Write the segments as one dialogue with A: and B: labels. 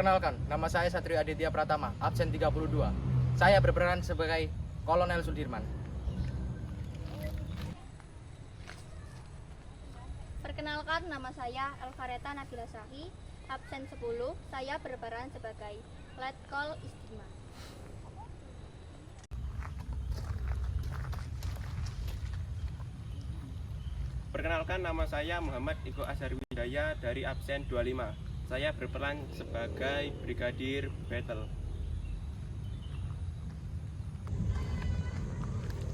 A: Perkenalkan, nama saya Satrio Aditya Pratama, absen 32. Saya berperan sebagai Kolonel Sudirman.
B: Perkenalkan, nama saya Elvareta Nabila Sahi, absen 10. Saya berperan sebagai Letkol Istigma.
C: Perkenalkan, nama saya Muhammad Iko Azhar Wijaya dari absen 25. Saya berperan sebagai Brigadir Battle.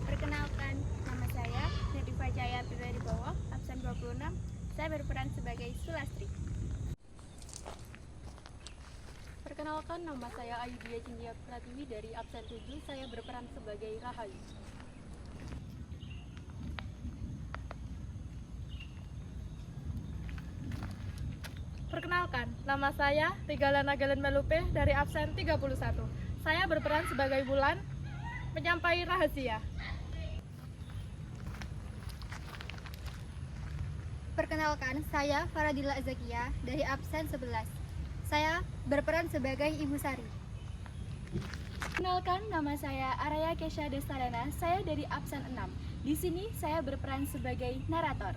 D: Perkenalkan, nama saya Nadifa Jaya Pribadibowo, absen 26. Saya berperan sebagai Sulastri.
E: Perkenalkan, nama saya Ayudhya Cindya Pratiwi dari absen 7. Saya berperan sebagai Rahayu.
F: Perkenalkan, nama saya Rigala Nagalen Melupe dari absen 31. Saya berperan sebagai Bulan, penyampai rahasia.
B: Perkenalkan, saya Faradila Zakia dari absen 11. Saya berperan sebagai Ibu Sari.
D: Perkenalkan, nama saya Araya Kesha Destarana. Saya dari absen 6. Di sini saya berperan sebagai narator.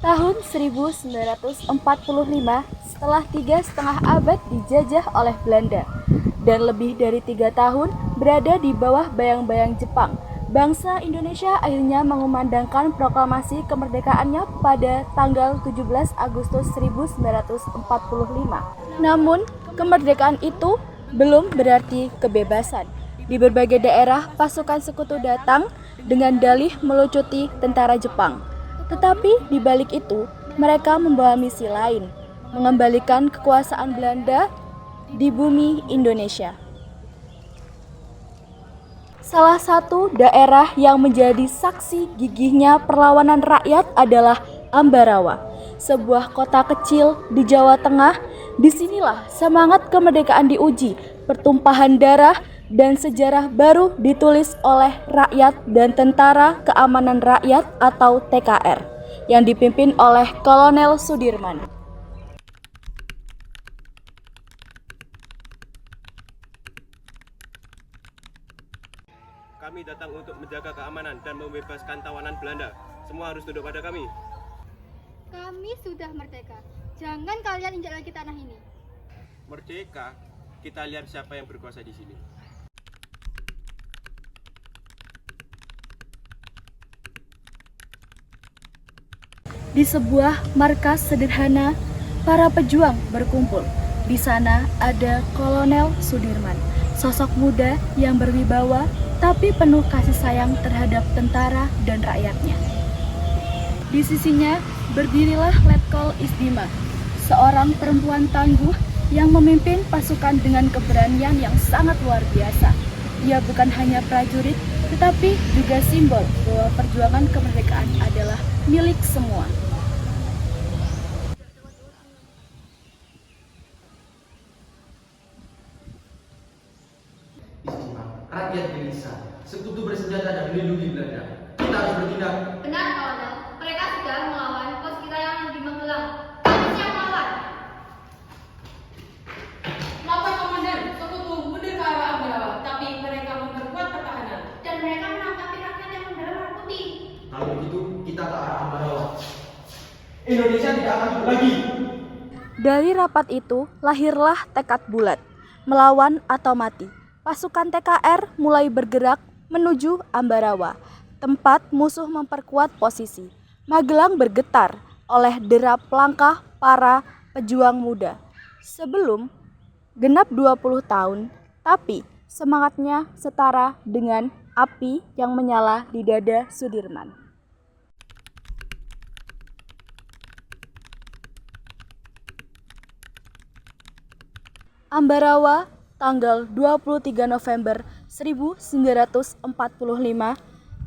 G: Tahun 1945, setelah 3,5 abad dijajah oleh Belanda dan lebih dari 3 tahun berada di bawah bayang-bayang Jepang, bangsa Indonesia akhirnya mengumandangkan proklamasi kemerdekaannya pada tanggal 17 Agustus 1945. Namun, kemerdekaan itu belum berarti kebebasan. Di berbagai daerah, pasukan sekutu datang dengan dalih melucuti tentara Jepang. Tetapi di balik itu, mereka membawa misi lain, mengembalikan kekuasaan Belanda di bumi Indonesia. Salah satu daerah yang menjadi saksi gigihnya perlawanan rakyat adalah Ambarawa, sebuah kota kecil di Jawa Tengah. Disinilah semangat kemerdekaan diuji, pertumpahan darah dan sejarah baru ditulis oleh Rakyat dan Tentara Keamanan Rakyat atau TKR yang dipimpin oleh Kolonel Sudirman.
C: Kami datang untuk menjaga keamanan dan membebaskan tawanan Belanda. Semua harus tunduk pada kami.
B: Kami sudah merdeka. Jangan kalian injak lagi tanah ini.
C: Merdeka, kita lihat siapa yang berkuasa di sini.
G: Di sebuah markas sederhana, para pejuang berkumpul. Di sana ada Kolonel Sudirman, sosok muda yang berwibawa tapi penuh kasih sayang terhadap tentara dan rakyatnya. Di sisinya berdirilah Letkol Isdima, seorang perempuan tangguh yang memimpin pasukan dengan keberanian yang sangat luar biasa. Ia bukan hanya prajurit, tetapi juga simbol bahwa perjuangan kemerdekaan adalah milik semua.
A: Rakyat gelisah, sekutu bersenjata dan melindungi Belanda. Kita harus bertindak.
B: Benar, Kolonel. Mereka sudah melawan pos kita yang di Magelang. Kami siap melawan.
E: Melakukan komandan, sekutu mundur ke arah Ambarawa, tapi mereka memperkuat pertahanan.
B: Dan mereka menangkapi rakyat yang membelah merah putih.
A: Kalau begitu, kita ke arah Ambarawa. Indonesia tidak akan tunduk lagi.
G: Dari rapat itu lahirlah tekad bulat, melawan atau mati. Pasukan TKR mulai bergerak menuju Ambarawa, tempat musuh memperkuat posisi. Magelang bergetar oleh derap langkah para pejuang muda. Sebelum genap 20 tahun, tapi semangatnya setara dengan api yang menyala di dada Sudirman. Ambarawa, tanggal 23 November 1945,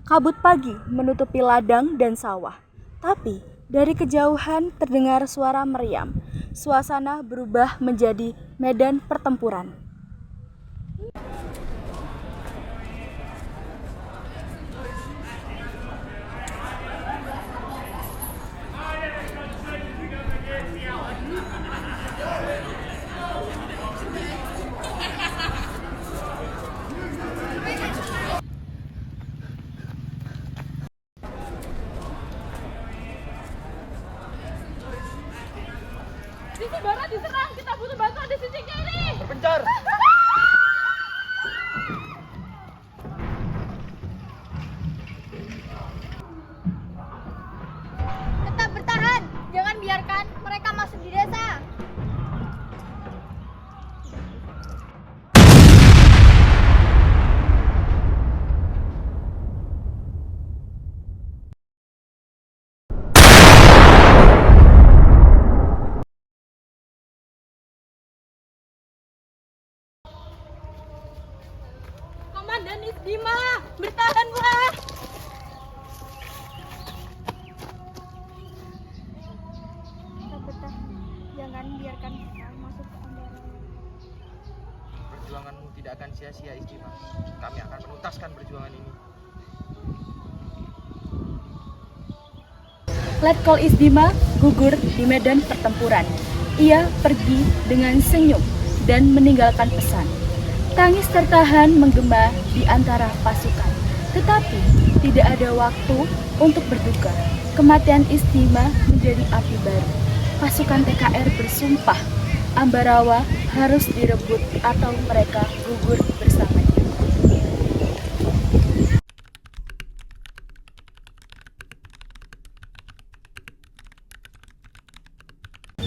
G: kabut pagi menutupi ladang dan sawah. Tapi dari kejauhan terdengar suara meriam. Suasana berubah menjadi medan pertempuran.
F: Sisi barat diserang, kita butuh bantuan di sisi kiri.
A: Berpencar.
B: Tetap bertahan. Jangan biarkan mereka masuk di desa.
F: Komandan Isdima, bertahanlah.
D: Tetap bertahan. Jangan biarkan mereka masuk ke Ambarawa.
A: Perjuanganmu tidak akan sia-sia, Istima. Kami akan menuntaskan perjuangan ini.
G: Letkol Isdima gugur di medan pertempuran. Ia pergi dengan senyum dan meninggalkan pesan. Tangis tertahan menggema di antara pasukan, tetapi tidak ada waktu untuk berduka. kematian Istima menjadi api baru. Pasukan TKR bersumpah Ambarawa harus direbut atau mereka gugur bersamanya.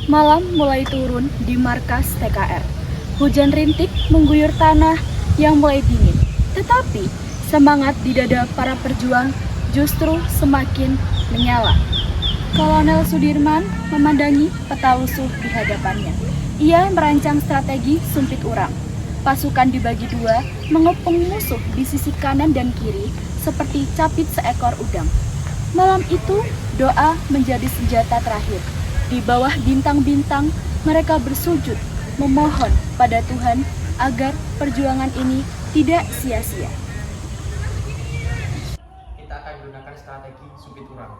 G: Malam mulai turun di markas TKR. Hujan rintik mengguyur tanah yang mulai dingin. Tetapi semangat di dada para perjuang justru semakin menyala. Kolonel Sudirman memandangi peta musuh di hadapannya. Ia merancang strategi sumpit urang. Pasukan dibagi dua, mengepung musuh di sisi kanan dan kiri seperti capit seekor udang. Malam itu, doa menjadi senjata terakhir. Di bawah bintang-bintang, mereka bersujud, memohon pada Tuhan agar perjuangan ini tidak sia-sia.
A: Kita akan gunakan strategi sumpit urang.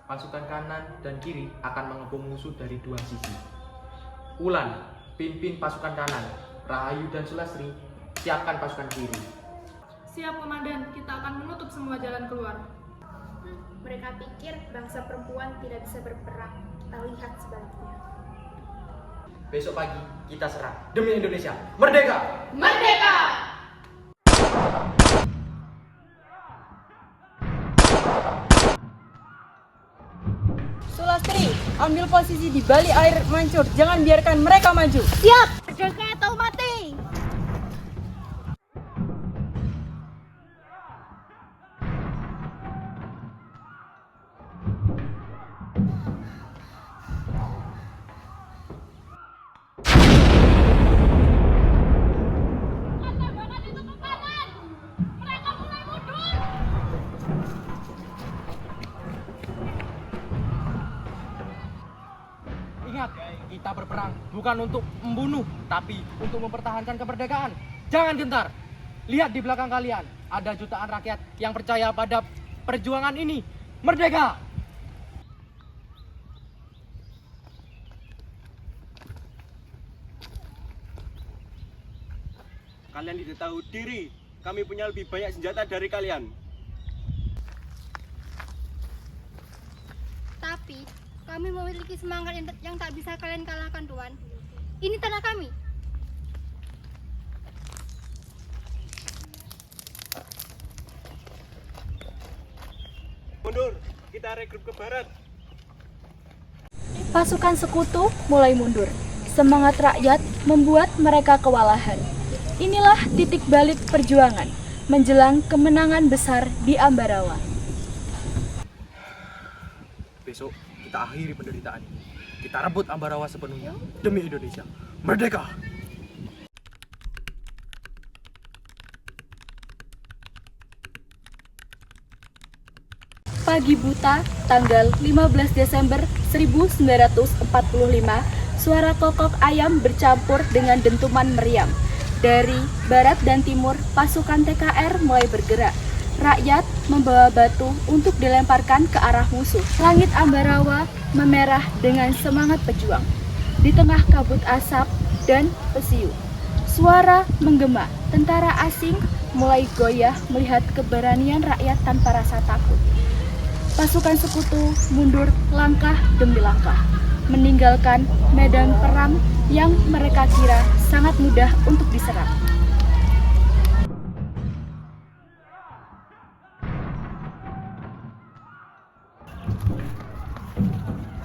A: Pasukan kanan dan kiri akan mengepung musuh dari dua sisi. Ulan, pimpin pasukan kanan. Rahayu dan Sulastri, siapkan pasukan kiri.
F: Siap, Komandan. Kita akan menutup semua jalan keluar.
D: Mereka pikir bangsa perempuan tidak bisa berperang. Kita lihat sebaliknya.
A: Besok pagi kita serang demi Indonesia. Merdeka!
F: Merdeka!
H: Sulastri, ambil posisi di balik air mancur. Jangan biarkan mereka maju.
B: Siap! Merdeka atau mati!
A: Ingat, kita berperang bukan untuk membunuh, tapi untuk mempertahankan kemerdekaan. Jangan gentar. Lihat di belakang kalian, ada jutaan rakyat yang percaya pada perjuangan ini. Merdeka!
C: Kalian tidak tahu diri. Kami punya lebih banyak senjata dari kalian.
B: Tapi kami memiliki semangat yang tak bisa kalian kalahkan, Tuan. Ini tanah kami.
C: Mundur, kita regroup ke barat.
G: Pasukan sekutu mulai mundur. Semangat rakyat membuat mereka kewalahan. Inilah titik balik perjuangan menjelang kemenangan besar di Ambarawa.
A: Besok kita akhiri penderitaan ini. Kita rebut Ambarawa sepenuhnya demi Indonesia. Merdeka!
G: Pagi buta, tanggal 15 Desember 1945, suara kokok ayam bercampur dengan dentuman meriam. Dari barat dan timur, pasukan TKR mulai bergerak. Rakyat membawa batu untuk dilemparkan ke arah musuh. Langit Ambarawa memerah dengan semangat pejuang. Di tengah kabut asap dan pesiu, suara menggema. Tentara asing mulai goyah melihat keberanian rakyat tanpa rasa takut. Pasukan sekutu mundur langkah demi langkah, meninggalkan medan perang yang mereka kira sangat mudah untuk diserang.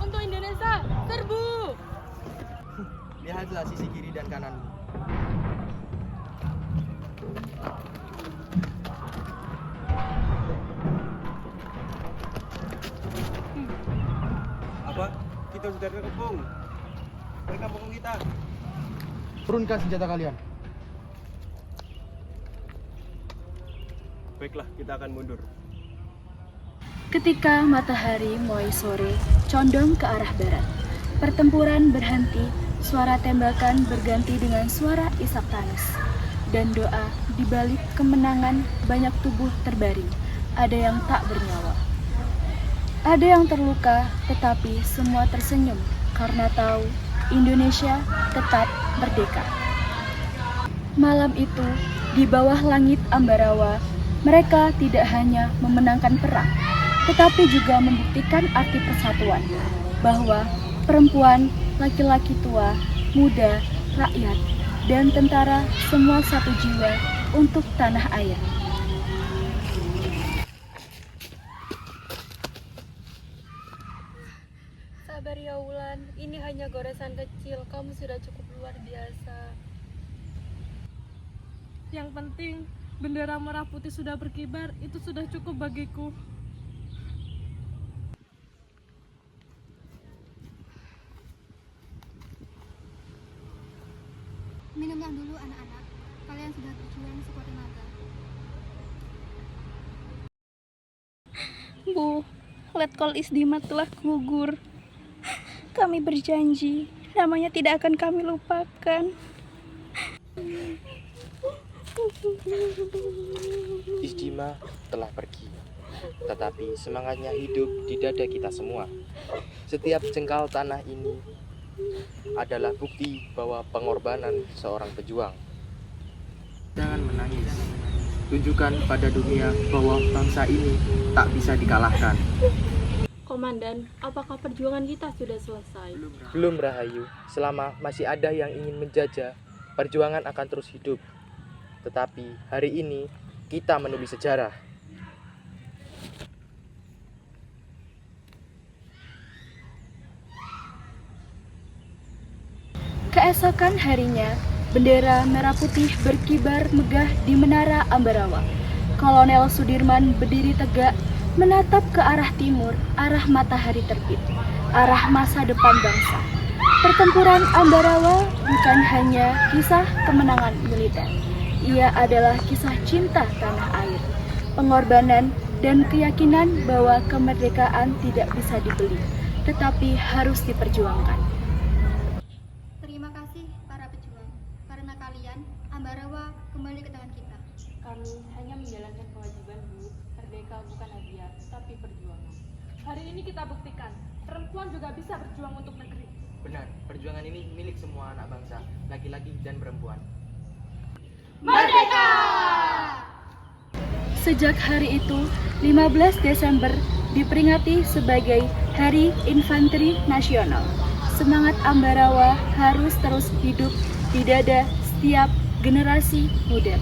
F: Untuk Indonesia, serbu!
A: Lihatlah sisi kiri dan kananmu.
C: Apa? Kita sudah terkepung. Mereka pukul kita.
A: Turunkan senjata kalian.
C: Baiklah, kita akan mundur.
G: Ketika matahari mulai sore, condong ke arah barat. Pertempuran berhenti, suara tembakan berganti dengan suara isak tangis. Dan doa di balik kemenangan banyak tubuh terbaring. Ada yang tak bernyawa. Ada yang terluka, tetapi semua tersenyum karena tahu Indonesia tetap merdeka. Malam itu, di bawah langit Ambarawa, mereka tidak hanya memenangkan perang, tetapi juga membuktikan arti persatuan, bahwa perempuan, laki-laki tua, muda, rakyat, dan tentara semua satu jiwa untuk tanah air.
E: Sabar ya Wulan, ini hanya goresan kecil, kamu sudah cukup luar biasa.
F: Yang penting, bendera merah putih sudah berkibar, itu sudah cukup bagiku.
B: Minum yang dulu anak-anak, kalian sudah berjuang sekuat tenaga.
G: Bu, Letkol Isdimat telah gugur. Kami berjanji, namanya tidak akan kami lupakan.
I: Isdima telah pergi, tetapi semangatnya hidup di dada kita semua. Setiap jengkal tanah ini adalah bukti bahwa pengorbanan seorang pejuang.
A: Jangan menangis. Tunjukkan pada dunia bahwa bangsa ini tak bisa dikalahkan.
E: Komandan, apakah perjuangan kita sudah selesai?
I: Belum Rahayu, selama masih ada yang ingin menjajah, perjuangan akan terus hidup. Tetapi hari ini kita menulis sejarah.
G: Keesokan harinya, bendera merah putih berkibar megah di Menara Ambarawa. Kolonel Sudirman berdiri tegak, menatap ke arah timur, arah matahari terbit, arah masa depan bangsa. Pertempuran Ambarawa bukan hanya kisah kemenangan militer. Ia adalah kisah cinta tanah air, pengorbanan, dan keyakinan bahwa kemerdekaan tidak bisa dibeli, tetapi harus diperjuangkan.
B: Terima kasih para pejuang, karena kalian, Ambarawa kembali ke tangan kita.
E: Kami hanya menjalankan kewajiban, Bu. Merdeka bukan hadiah, tapi perjuangan.
F: Hari ini kita buktikan, perempuan juga bisa berjuang untuk negeri.
A: Benar, perjuangan ini milik semua anak bangsa, laki-laki dan perempuan.
G: Sejak hari itu, 15 Desember diperingati sebagai Hari Infanteri Nasional. Semangat Ambarawa harus terus hidup di dada setiap generasi muda.